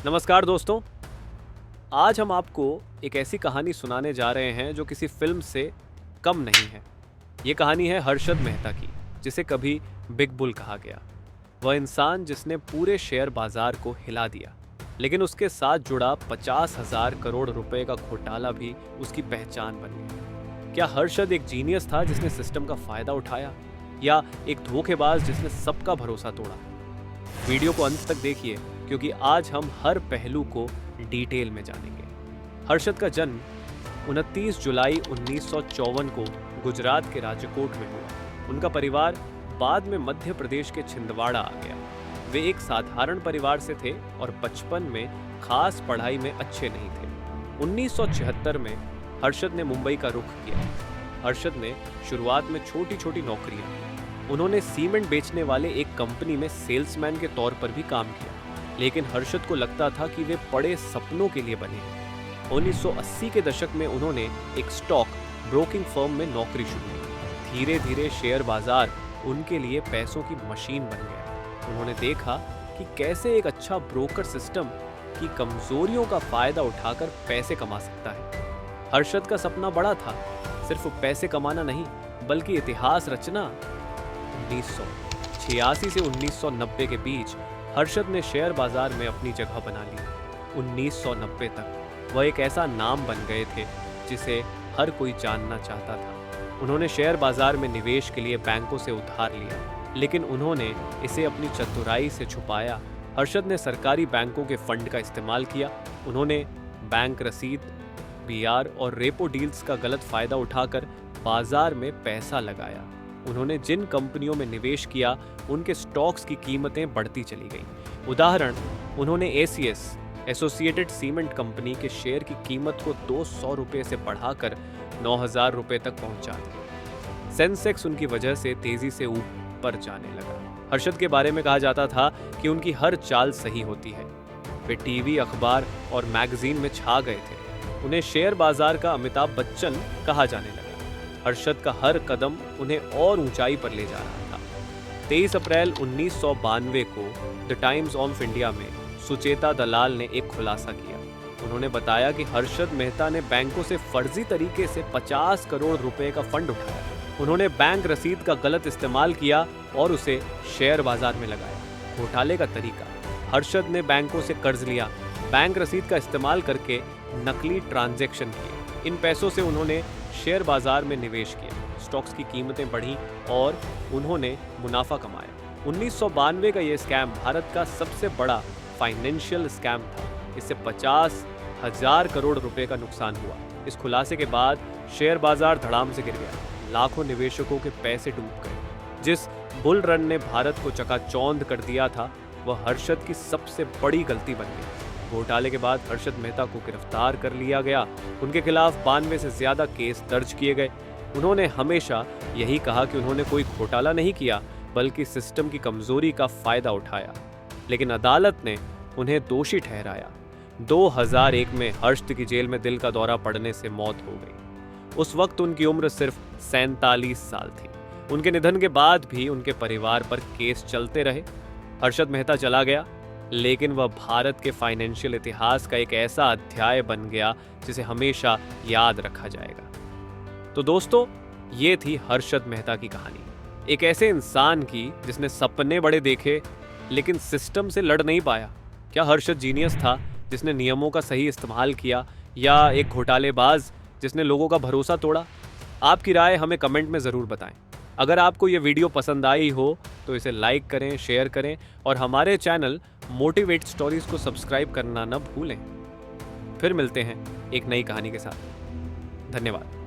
नमस्कार दोस्तों। आज हम आपको एक ऐसी कहानी सुनाने जा रहे हैं जो किसी फिल्म से कम नहीं है। ये कहानी है हर्षद मेहता की, जिसे कभी बिग बुल कहा गया। वह इंसान जिसने पूरे शेयर बाजार को हिला दिया, लेकिन उसके साथ जुड़ा 50,000 करोड़ रुपए का घोटाला भी उसकी पहचान बन गया। क्या हर्षद एक जीनियस था जिसने सिस्टम का फायदा उठाया, या एक धोखेबाज जिसने सबका भरोसा तोड़ा? वीडियो को अंत तक देखिए, क्योंकि आज हम हर पहलू को डिटेल में जानेंगे। हर्षद का जन्म 29 जुलाई 1954 को गुजरात के राजकोट में हुआ। उनका परिवार बाद में मध्य प्रदेश के छिंदवाड़ा आ गया। वे एक साधारण परिवार से थे और बचपन में खास पढ़ाई में अच्छे नहीं थे। 1976 में हर्षद ने मुंबई का रुख किया। हर्षद ने शुरुआत में छोटी छोटी नौकरियां, उन्होंने सीमेंट बेचने वाले एक कंपनी में सेल्समैन के तौर पर भी काम किया, लेकिन हर्षद को लगता था कि वे बड़े सपनों के लिए बने हैं। 1980 के दशक में उन्होंने एक स्टॉक ब्रोकिंग फर्म में नौकरी शुरू की। धीरे धीरे शेयर बाजार उनके लिए पैसों की मशीन बन गया। उन्होंने देखा कि कैसे एक अच्छा ब्रोकर सिस्टम की कमजोरियों का फायदा उठाकर पैसे कमा सकता है। हर्षद का सपना बड़ा था, सिर्फ पैसे कमाना नहीं बल्कि इतिहास रचना। 1986 से 1990 के बीच हर्षद ने शेयर बाजार में अपनी जगह बना ली। 1990 तक वह एक ऐसा नाम बन गए थे जिसे हर कोई जानना चाहता था। उन्होंने शेयर बाजार में निवेश के लिए बैंकों से उधार लिया, लेकिन उन्होंने इसे अपनी चतुराई से छुपाया। हर्षद ने सरकारी बैंकों के फंड का इस्तेमाल किया। उन्होंने बैंक रसीद, बीआर और रेपो डील्स का गलत फायदा उठाकर बाजार में पैसा लगाया। उन्होंने जिन कंपनियों में निवेश किया उनके स्टॉक्स की कीमतें बढ़ती चली गईं। उदाहरण, उन्होंने एसीएस एसोसिएटेड सीमेंट कंपनी के शेयर की कीमत को 200 रुपये से बढ़ाकर 9,000 रुपये तक पहुंचा दिया। सेंसेक्स उनकी वजह से तेजी से ऊपर जाने लगा। हर्षद के बारे में कहा जाता था कि उनकी हर चाल सही होती है। वे टीवी, अखबार और मैगजीन में छा गए थे। उन्हें शेयर बाजार का अमिताभ बच्चन कहा जाने लगा। हर्षद का हर कदम उन्हें और ऊंचाई पर ले जा रहा था। 23 अप्रैल 1992 को द टाइम्स ऑफ इंडिया में सुचेता दलाल ने एक खुलासा किया। उन्होंने बताया कि हर्षद मेहता ने बैंकों से फर्जी तरीके से 50 करोड़ रुपए का फंड उठाया। उन्होंने बैंक रसीद का गलत इस्तेमाल किया और उसे शेयर बाजार में लगाया। घोटाले का तरीका, हर्षद ने बैंकों से कर्ज लिया, बैंक रसीद का इस्तेमाल करके नकली ट्रांजैक्शन किए। इन पैसों से उन्होंने शेयर बाजार में निवेश किया, स्टॉक्स की कीमतें बढ़ी और उन्होंने मुनाफा कमाया। 1992 का ये स्कैम भारत का सबसे बड़ा फाइनेंशियल स्कैम था। इससे 50,000 करोड़ रुपए का नुकसान हुआ। इस खुलासे के बाद शेयर बाजार धड़ाम से गिर गया। लाखों निवेशकों के पैसे डूब गए। जिस बुल रन ने भारत को चकाचौंध कर दिया था, वह हर्षद की सबसे बड़ी गलती बन गई। घोटाले के बाद हर्षद मेहता को गिरफ्तार कर लिया गया। उनके खिलाफ 92 से ज्यादा केस दर्ज किए गए। उन्होंने हमेशा यही कहा कि उन्होंने कोई घोटाला नहीं किया, बल्कि सिस्टम की कमजोरी का फायदा उठाया। लेकिन अदालत ने उन्हें दोषी ठहराया। 2001 में हर्षद की जेल में दिल का दौरा पड़ने से मौत हो गई। उस वक्त उनकी उम्र सिर्फ 47 साल थी। उनके निधन के बाद भी उनके परिवार पर केस चलते रहे। हर्षद मेहता चला गया, लेकिन वह भारत के फाइनेंशियल इतिहास का एक ऐसा अध्याय बन गया जिसे हमेशा याद रखा जाएगा। तो दोस्तों, ये थी हर्षद मेहता की कहानी। एक ऐसे इंसान की जिसने सपने बड़े देखे लेकिन सिस्टम से लड़ नहीं पाया। क्या हर्षद जीनियस था जिसने नियमों का सही इस्तेमाल किया, या एक घोटालेबाज जिसने लोगों का भरोसा तोड़ा? आपकी राय हमें कमेंट में ज़रूर बताएं। अगर आपको ये वीडियो पसंद आई हो तो इसे लाइक करें, शेयर करें और हमारे चैनल मोटिवेट स्टोरीज को सब्सक्राइब करना न भूलें। फिर मिलते हैं एक नई कहानी के साथ। धन्यवाद।